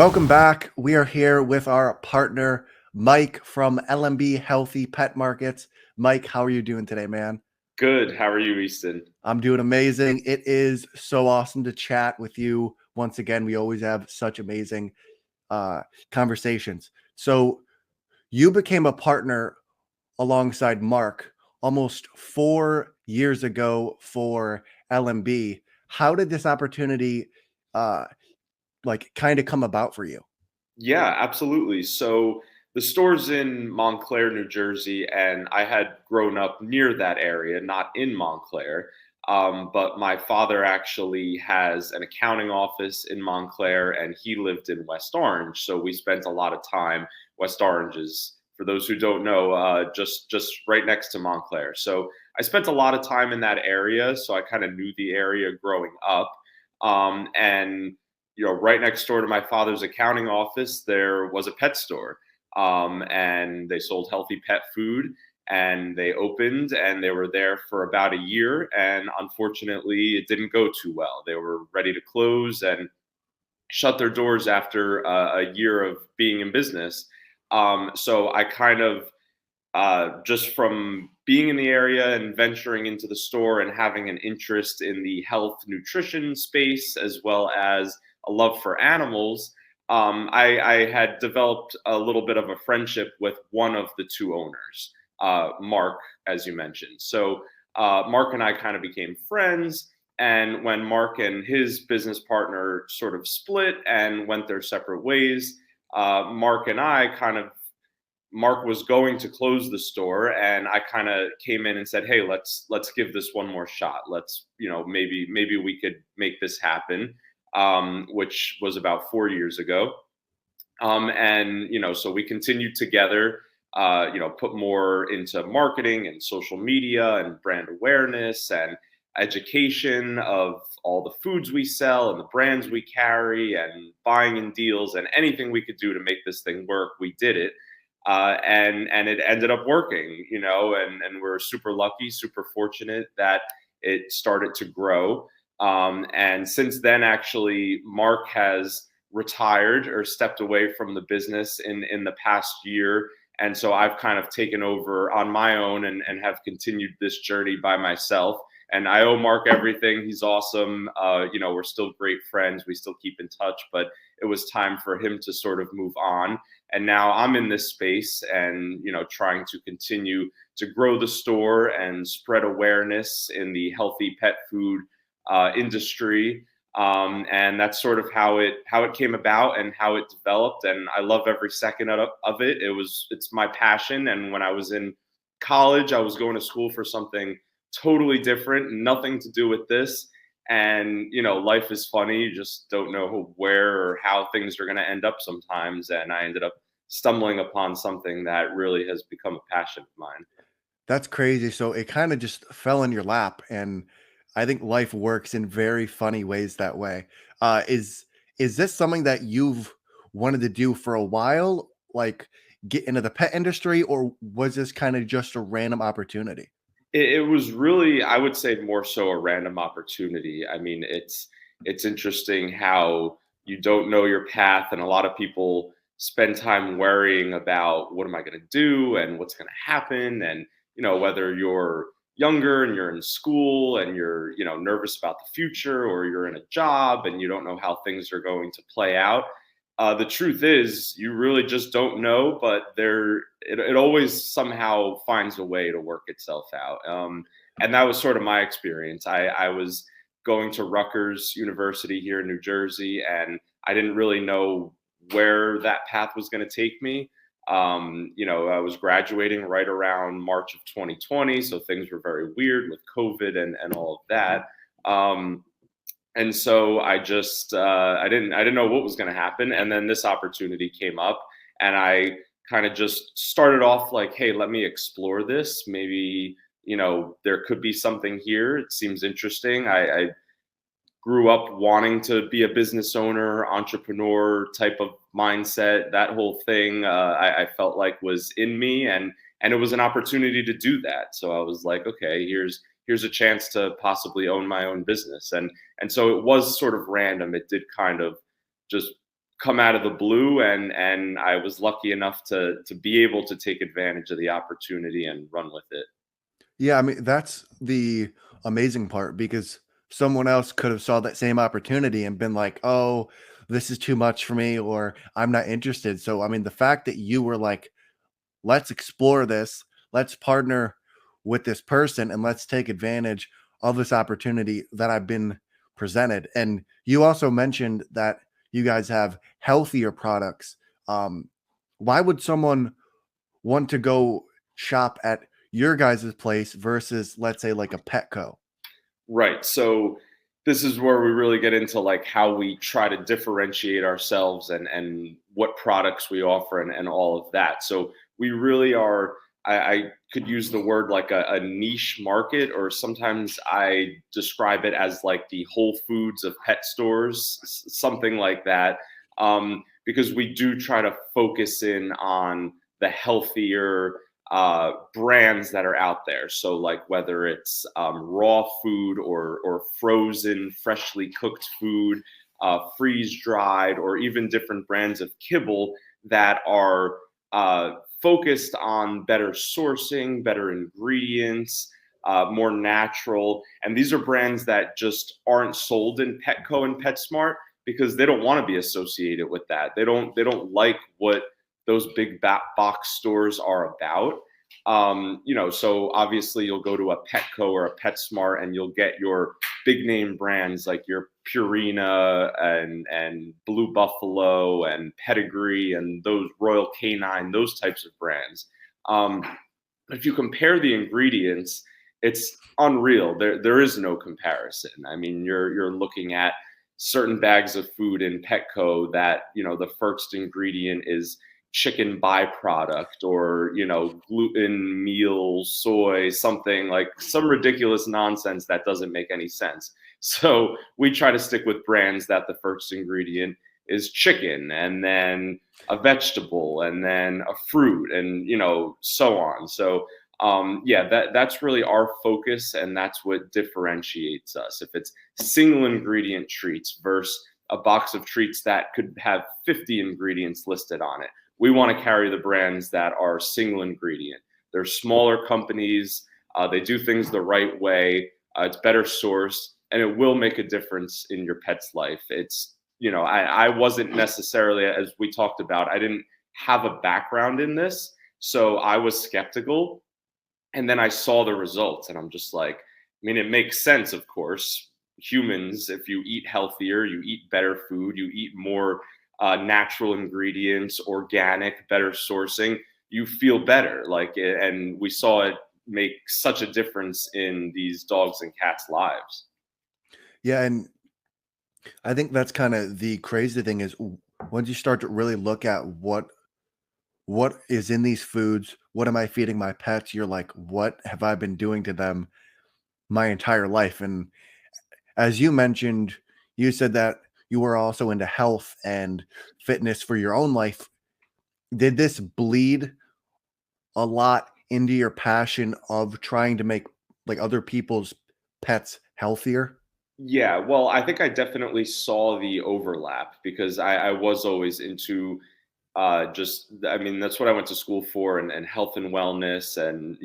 Welcome back. We are here with our partner, Mike from L&B Healthy Pet Markets. Mike, how are you doing today, man? Good. How are you, Easton? I'm doing amazing. It is so awesome to chat with you once again. We always have such amazing uh, conversations. So you became a partner alongside Mark almost 4 years ago for L&B. How did this opportunity uh, kind of come about for you? Yeah, absolutely. So the store's in Montclair, New Jersey, and I had grown up near that area, not in Montclair. But my father actually has an accounting office in Montclair, and he lived in West Orange. So we spent a lot of time. West Orange is, for those who don't know, just right next to Montclair. So I spent a lot of time in that area, so I kind of knew the area growing up. And right next door to my father's accounting office, there was a pet store. And they sold healthy pet food. And they opened and they were there for about a year. And unfortunately, it didn't go too well. They were ready to close and shut their doors after a year of being in business. So I kind of just from being in the area and venturing into the store and having an interest in the health nutrition space as well as a love for animals, I had developed a little bit of a friendship with one of the two owners, Mark, as you mentioned. So Mark and I kind of became friends. And when Mark and his business partner sort of split and went their separate ways, Mark and I kind of Mark was going to close the store, and I kind of came in and said, "Hey, let's give this one more shot. Let's, maybe we could make this happen," which was about 4 years ago. And so we continued together. Put more into marketing and social media and brand awareness and education of all the foods we sell and the brands we carry and buying in deals and anything we could do to make this thing work. We did it, and it ended up working, and we're super lucky, super fortunate that it started to grow. And since then, actually, Mark has retired or stepped away from the business in the past year. And so I've kind of taken over on my own and have continued this journey by myself. And I owe Mark everything. He's awesome. We're still great friends. We still keep in touch, but it was time for him to sort of move on. And now I'm in this space and, trying to continue to grow the store and spread awareness in the healthy pet food industry. And that's sort of how it came about and how it developed. And I love every second of it. It's my passion. And when I was in college, I was going to school for something totally different, nothing to do with this. And life is funny. You just don't know where or how things are going to end up sometimes. And I ended up stumbling upon something that really has become a passion of mine. That's crazy. So it kind of just fell in your lap, and I think life works in very funny ways that way. Is this something that you've wanted to do for a while, like get into the pet industry, or was this kind of just a random opportunity? It was really, I would say, more so a random opportunity. I mean, it's interesting how you don't know your path, and a lot of people spend time worrying about what am I going to do and what's going to happen, and whether you're younger and you're in school and you're nervous about the future, or you're in a job and you don't know how things are going to play out. The truth is, you really just don't know, but it always somehow finds a way to work itself out. And that was sort of my experience. I was going to Rutgers University here in New Jersey, and I didn't really know where that path was going to take me. I was graduating right around March of 2020, so things were very weird with COVID and all of that. And so I just I didn't know what was going to happen, and then this opportunity came up, and I kind of just started off like, hey, let me explore this. Maybe there could be something here. It seems interesting. I grew up wanting to be a business owner, entrepreneur type of mindset. That whole thing I felt like was in me, and it was an opportunity to do that. So I was like, okay, here's a chance to possibly own my own business, and so it was sort of random. It did kind of just come out of the blue, and I was lucky enough to be able to take advantage of the opportunity and run with it. Yeah, I mean, that's the amazing part because someone else could have saw that same opportunity and been like, "Oh, this is too much for me," or "I'm not interested." So, I mean, the fact that you were like, "Let's explore this. Let's partner with this person and let's take advantage of this opportunity that I've been presented." And you also mentioned that you guys have healthier products. Um, why would someone want to go shop at your guys' place versus, let's say, like a Petco? Right. So this is where we really get into like how we try to differentiate ourselves and what products we offer and all of that. So we really are, I could use the word like a niche market, or sometimes I describe it as like the Whole Foods of pet stores, something like that. Because we do try to focus in on the healthier brands that are out there. So like whether it's raw food or frozen, freshly cooked food, freeze dried, or even different brands of kibble that are focused on better sourcing, better ingredients. More natural, and these are brands that just aren't sold in Petco and PetSmart because they don't want to be associated with that. They don't like what those big box stores are about. So obviously you'll go to a Petco or a PetSmart and you'll get your big name brands like your Purina and Blue Buffalo and Pedigree and those Royal Canine, those types of brands. Um, if you compare the ingredients, it's unreal. There is no comparison. I mean, you're looking at certain bags of food in Petco that, the first ingredient is chicken byproduct, or gluten, meal, soy, something like some ridiculous nonsense that doesn't make any sense. So we try to stick with brands that the first ingredient is chicken, and then a vegetable, and then a fruit, and so on. So yeah, that's really our focus, and that's what differentiates us. If it's single ingredient treats versus a box of treats that could have 50 ingredients listed on it, we want to carry the brands that are single ingredient. They're smaller companies. They do things the right way. It's better sourced, and it will make a difference in your pet's life. I wasn't necessarily, as we talked about, I didn't have a background in this, so I was skeptical. And then I saw the results, and I'm just like, I mean, it makes sense, of course. Humans, if you eat healthier, you eat better food, you eat more natural ingredients, organic, better sourcing, you feel better. And we saw it make such a difference in these dogs and cats' lives. Yeah, and I think that's kind of the crazy thing is once you start to really look at what is in these foods, what am I feeding my pets? You're like, what have I been doing to them my entire life? And as you mentioned, you said that you were also into health and fitness for your own life. Did this bleed a lot into your passion of trying to make like other people's pets healthier? Yeah, well, I think I definitely saw the overlap because I was always into I mean, that's what I went to school for, and health and wellness, and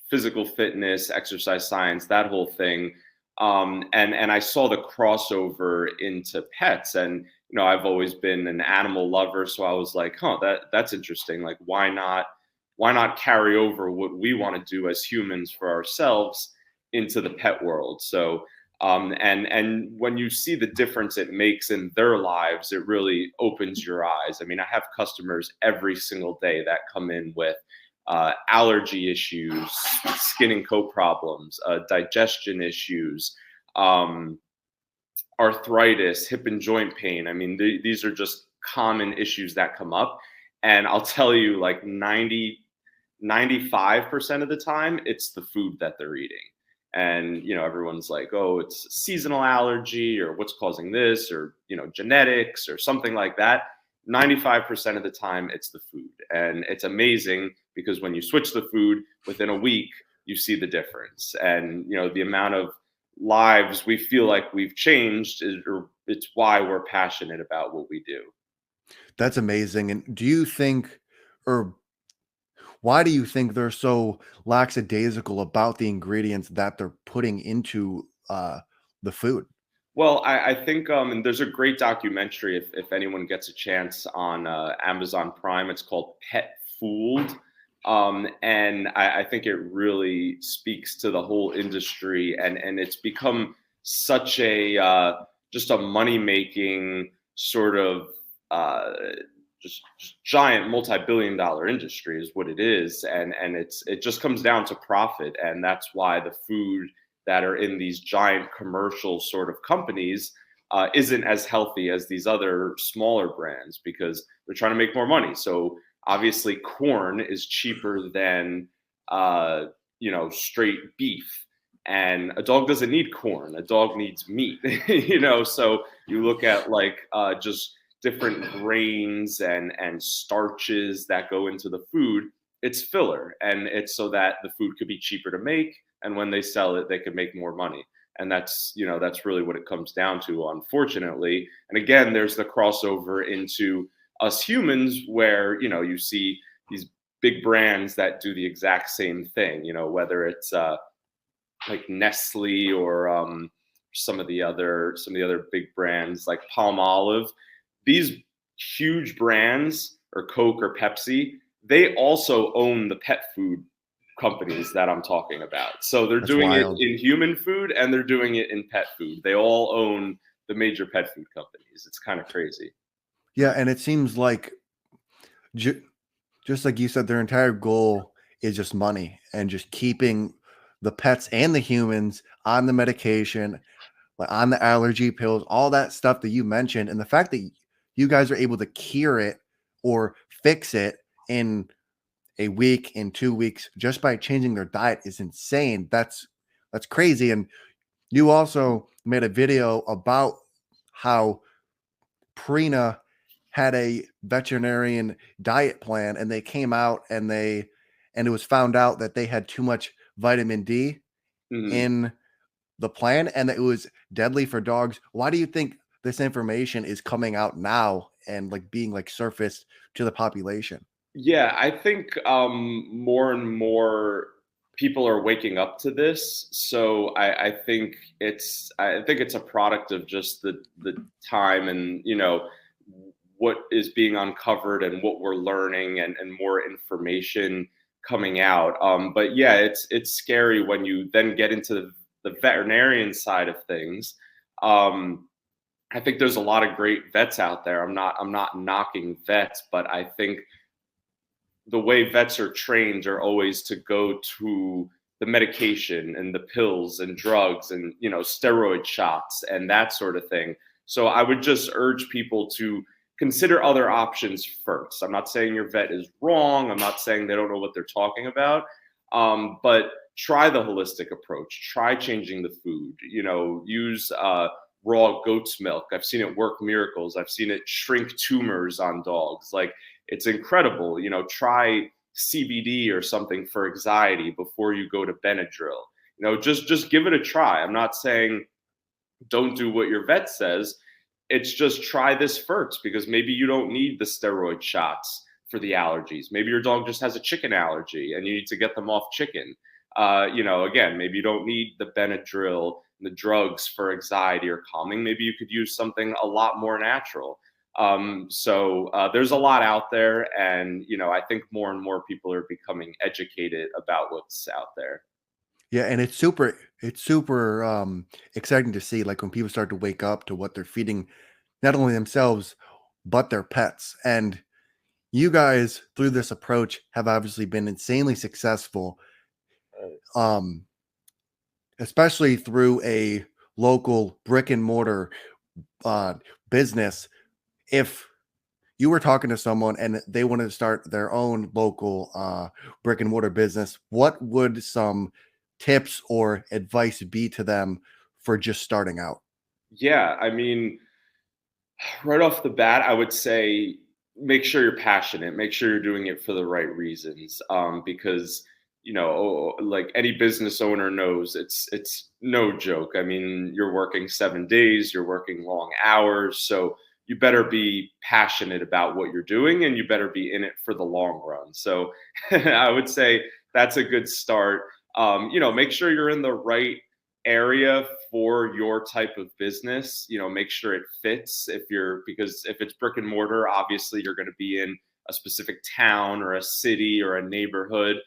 physical fitness, exercise science, that whole thing. And I saw the crossover into pets, and I've always been an animal lover, so I was like, huh, that's interesting. Like, why not carry over what we want to do as humans for ourselves into the pet world? So and when you see the difference it makes in their lives, it really opens your eyes. I mean, I have customers every single day that come in with allergy issues, skin and coat problems, digestion issues, um, arthritis, hip and joint pain. I mean, these are just common issues that come up. And I'll tell you, like 95% of the time, it's the food that they're eating. And, everyone's like, oh, it's seasonal allergy, or what's causing this, or, genetics or something like that. 95% of the time, it's the food. And it's amazing because when you switch the food within a week, you see the difference. And, the amount of lives we feel like we've changed, or it's why we're passionate about what we do. That's amazing. And do you think, or why do you think they're so lackadaisical about the ingredients that they're putting into the food? Well, I think, and there's a great documentary if anyone gets a chance on Amazon Prime. It's called Pet Fooled, and I think it really speaks to the whole industry, and it's become such a just a money making sort of uh, just giant multi-billion-dollar industry is what it is, and it just comes down to profit, and that's why the food that are in these giant commercial sort of companies isn't as healthy as these other smaller brands because they're trying to make more money. So obviously, corn is cheaper than straight beef, and a dog doesn't need corn. A dog needs meat. So you look at like just different grains and starches that go into the food. It's filler, and it's so that the food could be cheaper to make, and when they sell it they can make more money, and that's really what it comes down to, unfortunately. And again, there's the crossover into us humans where you see these big brands that do the exact same thing, whether it's like Nestle or some of the other big brands like Palm Olive. These huge brands, or Coke or Pepsi, they also own the pet food companies that I'm talking about. So they're That's doing it wild. in human food and they're doing it in pet food. They all own the major pet food companies. It's kind of crazy. Yeah, and it seems like ju- just like you said, their entire goal is just money and just keeping the pets and the humans on the medication, like on the allergy pills, all that stuff that you mentioned. And the fact that you guys are able to cure it or fix it in a week, in 2 weeks, just by changing their diet is insane. That's crazy. And you also made a video about how Prina had a veterinarian diet plan, and they came out and it was found out that they had too much vitamin D Mhm. in the plan and that it was deadly for dogs. Why do you think this information is coming out now and like being like surfaced to the population? Yeah, I think more and more people are waking up to this. So I think it's a product of just the time, and what is being uncovered and what we're learning, and more information coming out. But yeah, it's scary when you then get into the veterinarian side of things. Um, I think there's a lot of great vets out there. I'm not knocking vets, but I think the way vets are trained are always to go to the medication and the pills and drugs and steroid shots and that sort of thing. So I would just urge people to consider other options first. I'm not saying your vet is wrong. I'm not saying they don't know what they're talking about. But try the holistic approach. Try changing the food. Use raw goat's milk. I've seen it work miracles. I've seen it shrink tumors on dogs. Like, it's incredible. Try CBD or something for anxiety before you go to Benadryl. Just give it a try. I'm not saying don't do what your vet says. It's just try this first, because maybe you don't need the steroid shots for the allergies. Maybe your dog just has a chicken allergy and you need to get them off chicken. Again, maybe you don't need the Benadryl and the drugs for anxiety or calming. Maybe you could use something a lot more natural. So there's a lot out there, and I think more and more people are becoming educated about what's out there. Yeah, and it's super exciting to see like when people start to wake up to what they're feeding not only themselves but their pets. And you guys through this approach have obviously been insanely successful, um especially through a local brick and mortar uh business. If you were talking to someone and they wanted to start their own local brick and mortar business, what would some tips or advice be to them for just starting out? Yeah, I mean, right off the bat, I would say make sure you're passionate. Make sure you're doing it for the right reasons. Because like any business owner knows, it's no joke. I mean, you're working 7 days, you're working long hours, so you better be passionate about what you're doing, and you better be in it for the long run. So I would say that's a good start. Make sure you're in the right area for your type of business. Make sure it fits. Because if it's brick and mortar, obviously you're going to be in a specific town or a city or a neighborhood.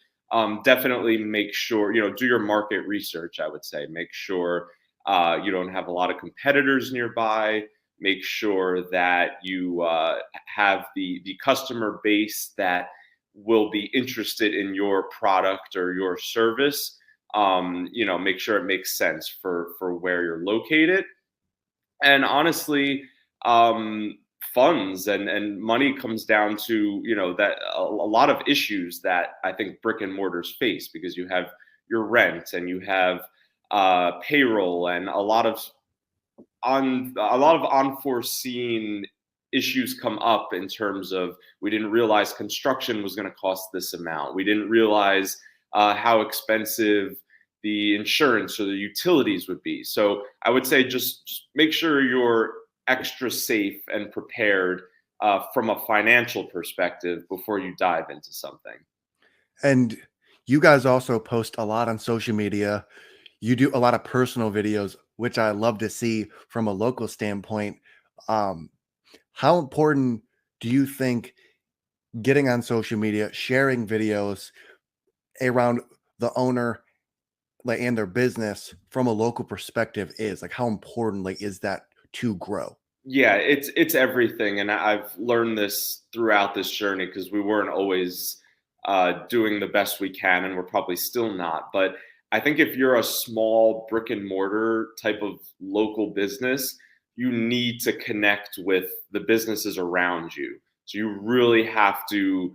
Definitely make sure, do your market research. I would say make sure you don't have a lot of competitors nearby. Make sure that you have the customer base that will be interested in your product or your service. Make sure it makes sense for where you're located. And honestly, funds and money comes down to, that a lot of issues that I think brick and mortars face, because you have your rent and you have payroll, and a lot of unforeseen issues come up in terms of, we didn't realize construction was going to cost this amount. We didn't realize how expensive the insurance or the utilities would be. So I would say just make sure you're extra safe and prepared from a financial perspective before you dive into something. And you guys also post a lot on social media. You do a lot of personal videos, which I love to see from a local standpoint. Um, how important do you think getting on social media, sharing videos around the owner, like, and their business from a local perspective is? Like, how important, like, is that to grow? Yeah, it's everything, and I've learned this throughout this journey, because we weren't always doing the best we can, and we're probably still not. But I think if you're a small brick and mortar type of local business, you need to connect with the businesses around you. So you really have to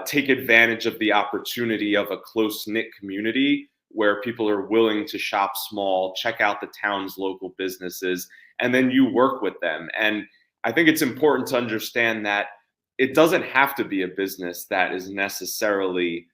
take advantage of the opportunity of a close knit community where people are willing to shop small, check out the town's local businesses, and then you work with them. And I think it's important to understand that it doesn't have to be a business that is necessarily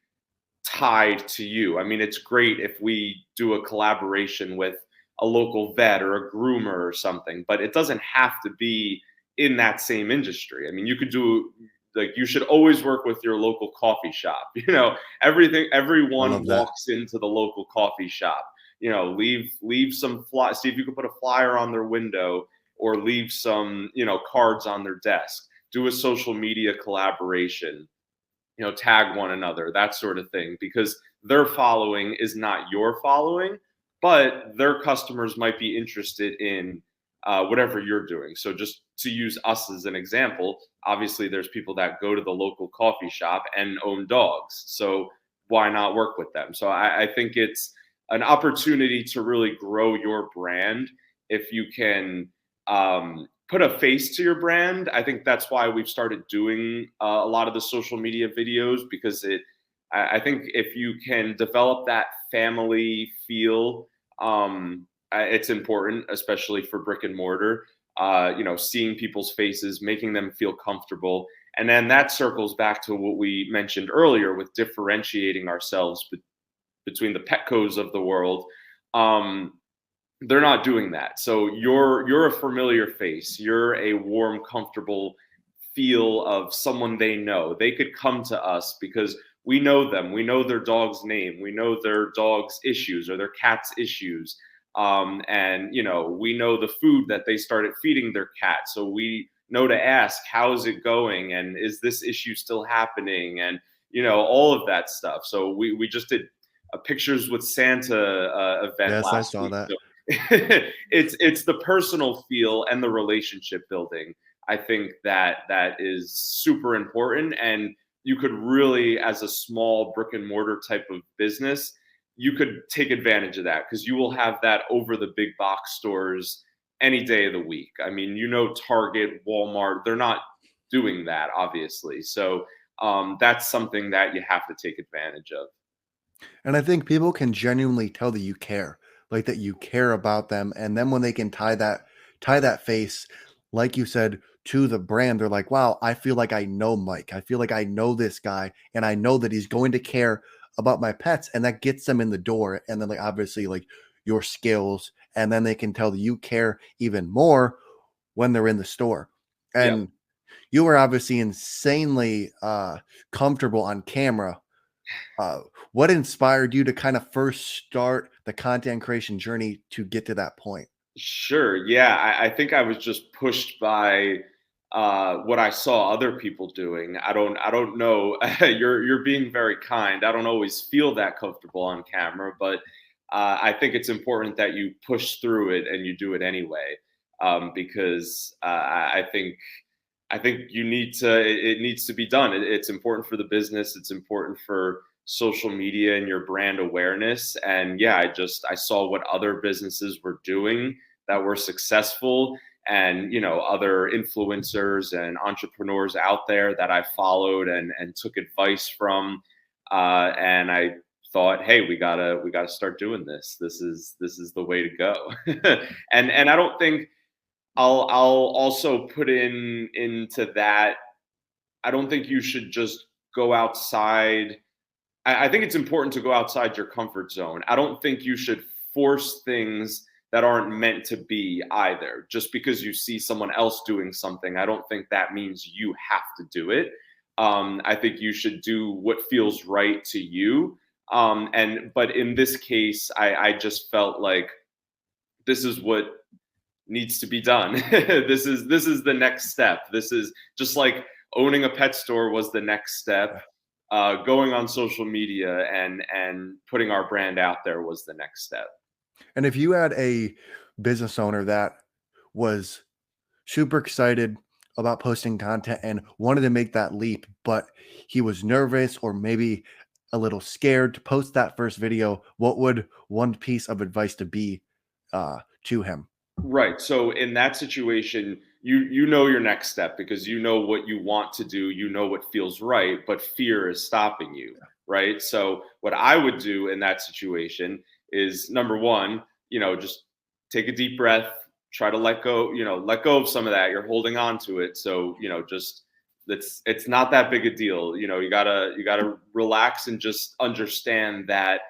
tied to you. I mean, it's great if we do a collaboration with a local vet or a groomer or something, but it doesn't have to be in that same industry. I mean, you could do, like, you should always work with your local coffee shop. I Everyone love that. walks into the local coffee shop. Leave some fly. See if you can put a flyer on their window, or leave some, cards on their desk. Do a social media collaboration, tag one another, that sort of thing, because their following is not your following, but their customers might be interested in whatever you're doing. So just to use us as an example, obviously there's people that go to the local coffee shop and own dogs. So why not work with them? So I think it's an opportunity to really grow your brand if you can put a face to your brand. I think that's why we've started doing a lot of the social media videos, because I think if you can develop that family feel, it's important, especially for brick and mortar. Seeing people's faces, making them feel comfortable, and then that circles back to what we mentioned earlier with differentiating ourselves between the Petcos of the world. They're not doing that. So you're a familiar face. You're a warm, comfortable feel of someone they know. They could come to us because we know them. We know their dog's name. We know their dog's issues or their cat's issues. And we know the food that they started feeding their cat. So we know to ask, how's it going? And is this issue still happening? And all of that stuff. So we just did a pictures with Santa event Yes, I last saw week. that. So it's the personal feel and the relationship building. I think that is super important, and you could really, as a small brick and mortar type of business, you could take advantage of that, because you will have that over the big box stores any day of the week. I mean, Target, Walmart, they're not doing that, obviously. So that's something that you have to take advantage of. And I think people can genuinely tell that you care, like that you care about them. And then when they can tie that face, like you said, to the brand, they're like, wow, I feel like I know Mike. I feel like I know this guy, and I know that he's going to care about my pets, and that gets them in the door. And then like obviously like your skills, and then they can tell that you care even more when they're in the store. Yeah. And you were obviously insanely comfortable on camera. uh, what inspired you to kind of first start the content creation journey to get to that point? Sure. Yeah, I think I was just pushed by what I saw other people doing. I don't know. You're being very kind. I don't always feel that comfortable on camera, but I think it's important that you push through it and you do it anyway. Because I think you need to. It needs to be done. It's important for the business. It's important for social media and your brand awareness. And yeah, I saw what other businesses were doing that were successful, and other influencers and entrepreneurs out there that I followed and took advice from. And I thought, hey, we gotta start doing this. This is the way to go. And I don't think I'll also put into that. I don't think you should just go outside. I think it's important to go outside your comfort zone. I don't think you should force things that aren't meant to be either. Just because you see someone else doing something, I don't think that means you have to do it. I think you should do what feels right to you. But in this case, I just felt like this is what needs to be done. This is the next step. This is just like owning a pet store was the next step. Going on social media and putting our brand out there was the next step. And if you had a business owner that was super excited about posting content and wanted to make that leap, but he was nervous or maybe a little scared to post that first video, what would one piece of advice to be to him? Right. So in that situation, you know your next step because you know what you want to do, you know what feels right, but fear is stopping you, right? So what I would do in that situation is number one, just take a deep breath, try to let go of some of that. You're holding on to it. So, just it's not that big a deal. You gotta relax and just understand that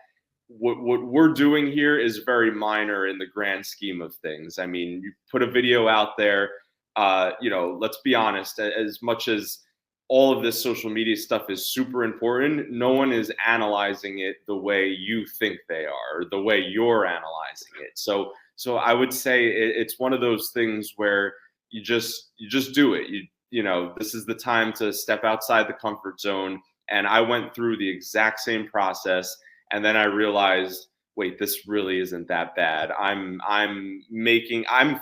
what we're doing here is very minor in the grand scheme of things. I mean, you put a video out there, let's be honest, as much as all of this social media stuff is super important, no one is analyzing it the way you think they are, or the way you're analyzing it. So I would say it's one of those things where you just do it. This is the time to step outside the comfort zone. And I went through the exact same process, and then I realized, wait, this really isn't that bad. I'm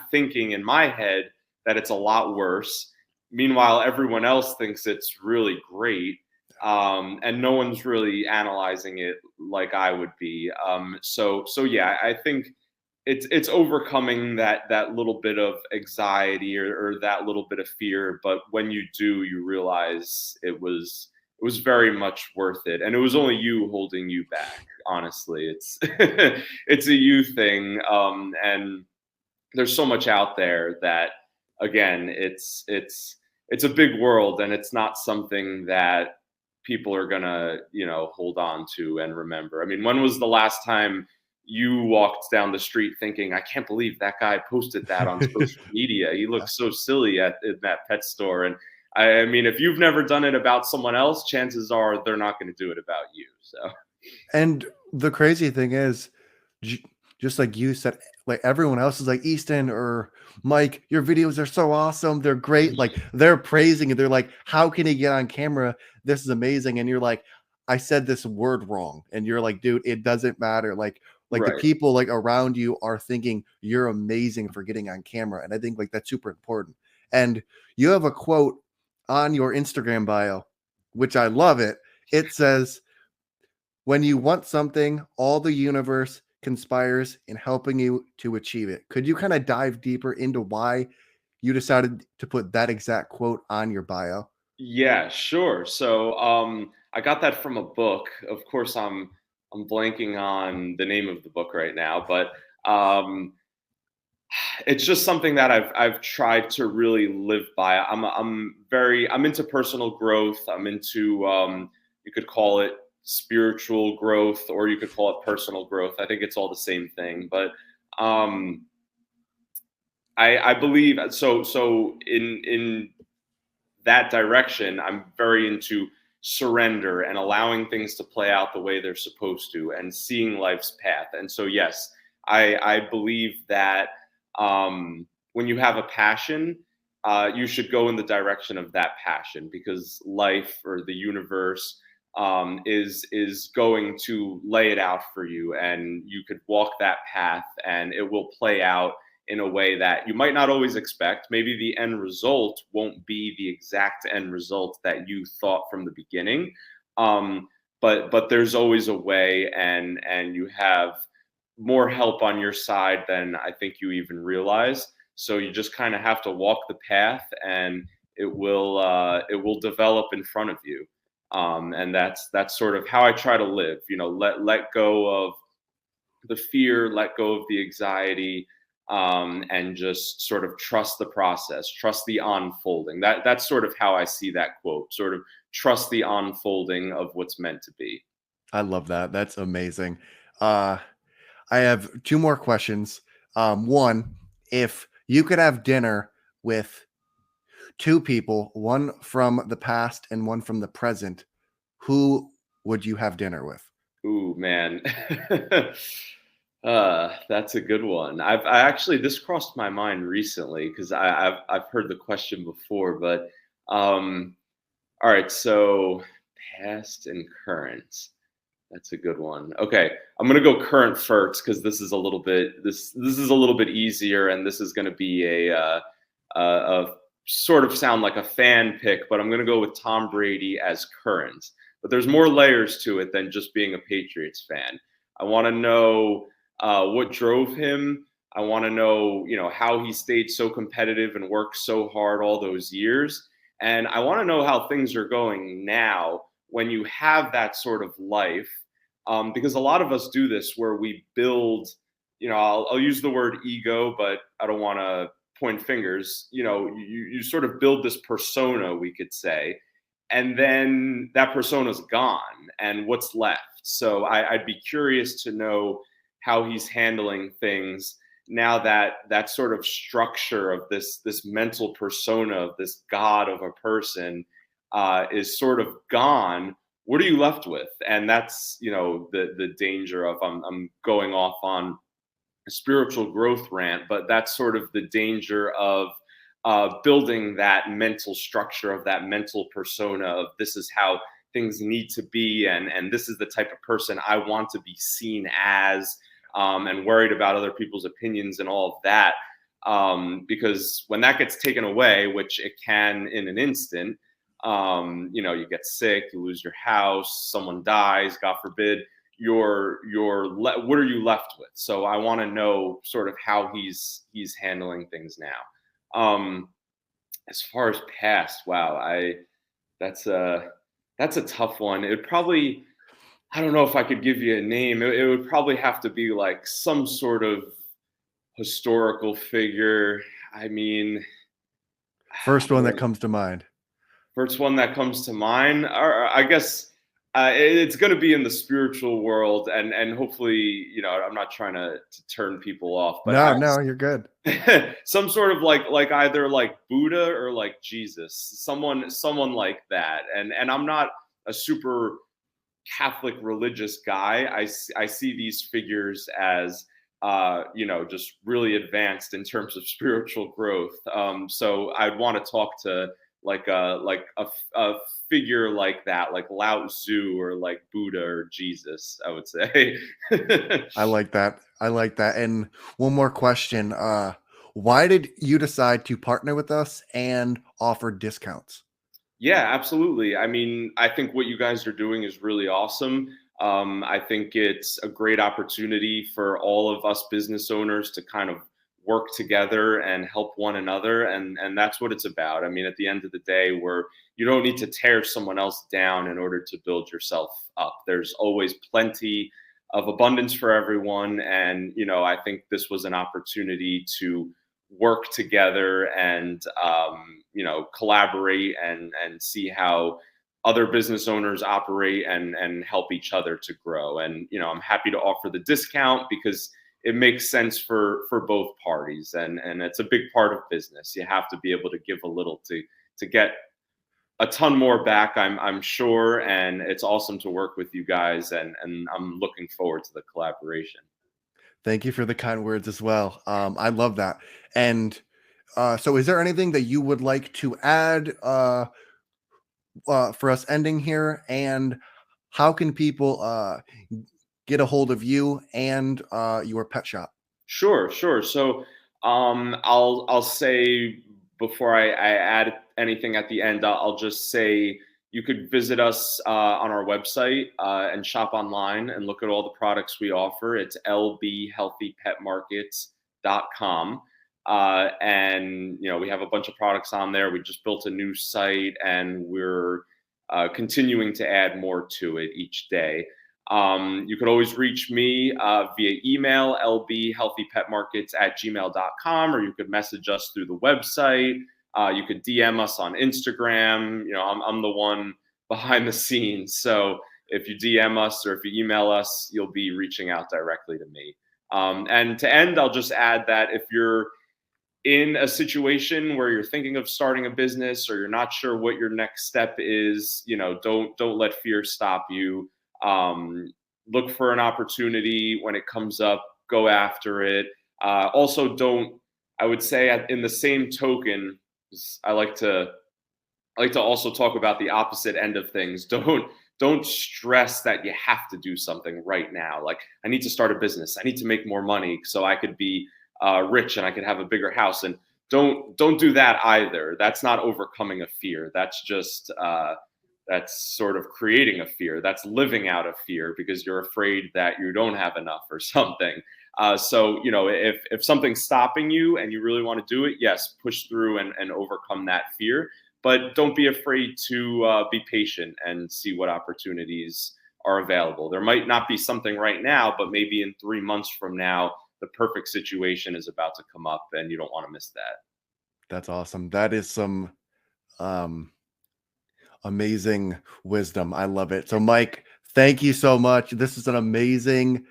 thinking in my head that it's a lot worse. Meanwhile, everyone else thinks it's really great. And no one's really analyzing it like I would be. So yeah, I think it's overcoming that little bit of anxiety, or that little bit of fear. But when you do, you realize it was very much worth it, and it was only you holding you back. Honestly, it's it's a you thing. And there's so much out there that, again, it's a big world, and it's not something that people are gonna hold on to and remember. I mean, when was the last time you walked down the street thinking, I can't believe that guy posted that on social media, he looks so silly in that pet store? And I mean, if you've never done it about someone else, chances are they're not going to do it about you. So And the crazy thing is, j- just like you said, like everyone else is like, Easton or Mike, your videos are so awesome. They're great. Like they're praising it. They're like, how can he get on camera? This is amazing. And you're like, I said this word wrong. And you're like, dude, it doesn't matter. Like the right. people like around you are thinking you're amazing for getting on camera. And I think like that's super important. And you have a quote on your Instagram bio, which I love it. It says, when you want something, all the universe conspires in helping you to achieve it. Could you kind of dive deeper into why you decided to put that exact quote on your bio? Yeah, sure. So I got that from a book. Of course, I'm blanking on the name of the book right now, but um, it's just something that I've tried to really live by. I'm into personal growth. I'm into, you could call it, spiritual growth, or you could call it personal growth. I think it's all the same thing. But I believe so. So in that direction, I'm very into surrender and allowing things to play out the way they're supposed to, and seeing life's path. And so, yes, I believe that when you have a passion, you should go in the direction of that passion, because life or the universe is going to lay it out for you, and you could walk that path, and it will play out in a way that you might not always expect. Maybe the end result won't be the exact end result that you thought from the beginning, but there's always a way, and you have more help on your side than I think you even realize. So you just kind of have to walk the path, and it will develop in front of you. And that's sort of how I try to live. Let go of the fear, let go of the anxiety, and just sort of trust the process, trust the unfolding. That's sort of how I see that quote, sort of trust the unfolding of what's meant to be. I love that. That's amazing. Uh, I have two more questions. One, if you could have dinner with two people, one from the past and one from the present, who would you have dinner with? Ooh, man. That's a good one. I actually, this crossed my mind recently, because I've heard the question before, but all right, so past and current. That's a good one. Okay, I'm gonna go current first, because this is a little bit easier, and this is gonna be a sort of sound like a fan pick, but I'm gonna go with Tom Brady as current. But there's more layers to it than just being a Patriots fan. I want to know what drove him. I want to know, how he stayed so competitive and worked so hard all those years. And I want to know how things are going now when you have that sort of life. Because a lot of us do this where we build, I'll use the word ego, but I don't want to point fingers. You sort of build this persona, we could say, and then that persona's gone, and what's left. So I'd be curious to know how he's handling things now that that sort of structure of this mental persona of this god of a person is sort of gone. What are you left with? And that's the danger of, I'm going off on a spiritual growth rant, but that's sort of the danger of building that mental structure, of that mental persona of, this is how things need to be, and this is the type of person I want to be seen as, and worried about other people's opinions and all of that. Because when that gets taken away, which it can in an instant, you get sick, you lose your house, someone dies, God forbid, what are you left with? So I want to know sort of how he's handling things now. As far as past, wow, that's a tough one. I don't know if I could give you a name. It would probably have to be like some sort of historical figure. I mean, First one that comes to mind. First one that comes to mind, or I guess it's going to be in the spiritual world, and hopefully, I'm not trying to turn people off, but No, you're good. some sort of like either like Buddha or like Jesus, someone like that. And I'm not a super Catholic religious guy. I see these figures as just really advanced in terms of spiritual growth. So I'd want to talk to like a figure like that, like Lao Tzu or like Buddha or Jesus, I would say. I like that. And one more question. Why did you decide to partner with us and offer discounts? Yeah, absolutely. I mean, I think what you guys are doing is really awesome. I think it's a great opportunity for all of us business owners to kind of work together and help one another, and that's what it's about. I mean, at the end of the day, you don't need to tear someone else down in order to build yourself up. There's always plenty of abundance for everyone, and I think this was an opportunity to work together and collaborate and see how other business owners operate and help each other to grow. And I'm happy to offer the discount because it makes sense for both parties, and it's a big part of business. You have to be able to give a little to get a ton more back, I'm sure. And it's awesome to work with you guys, and I'm looking forward to the collaboration. Thank you for the kind words as well. I love that. And so is there anything that you would like to add for us ending here? And how can people get a hold of you and your pet shop? Sure, sure. So I'll say before I add anything at the end, I'll just say you could visit us on our website and shop online and look at all the products we offer. It's lbhealthypetmarkets.com. And we have a bunch of products on there. We just built a new site, and we're continuing to add more to it each day. You could always reach me via email, lbhealthypetmarkets@gmail.com, or you could message us through the website. You could DM us on Instagram. I'm the one behind the scenes. So if you DM us or if you email us, you'll be reaching out directly to me. And to end, I'll just add that if you're in a situation where you're thinking of starting a business or you're not sure what your next step is, don't let fear stop you. Look for an opportunity when it comes up, go after it. Also, don't, I would say, in the same token, I like to also talk about the opposite end of things. Don't stress that you have to do something right now. Like, I need to start a business. I need to make more money so I could be rich and I could have a bigger house. And don't do that either. That's not overcoming a fear. That's just that's sort of creating a fear. That's living out of fear because you're afraid that you don't have enough or something. So if something's stopping you and you really want to do it, yes, push through and overcome that fear. But don't be afraid to be patient and see what opportunities are available. There might not be something right now, but maybe in 3 months from now, the perfect situation is about to come up, and you don't want to miss that. That's awesome. That is some um, amazing wisdom. I love it. So, Mike, thank you so much. This is an amazing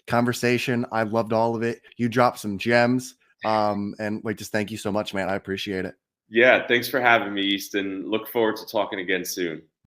conversation. I loved all of it. You dropped some gems. And like, just thank you so much, man. I appreciate it. Yeah, thanks for having me, Easton. Look forward to talking again soon.